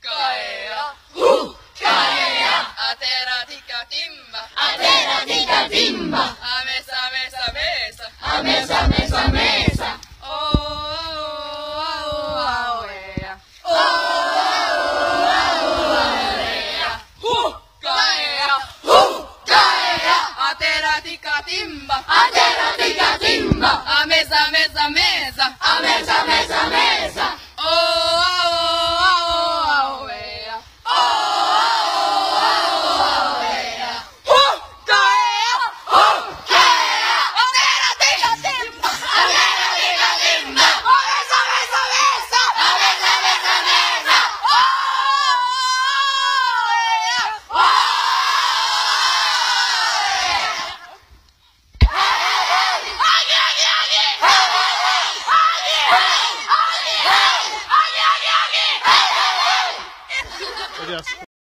Hukkaea, hukkaea. Atera tika timba, atera tika timba. Amesa, mesa, mesa, Amesa, mesa, mesa. Atera tika timba, Atera tika timba. Amesa, mesa, mesa, Amesa, mesa, mesa. Yes.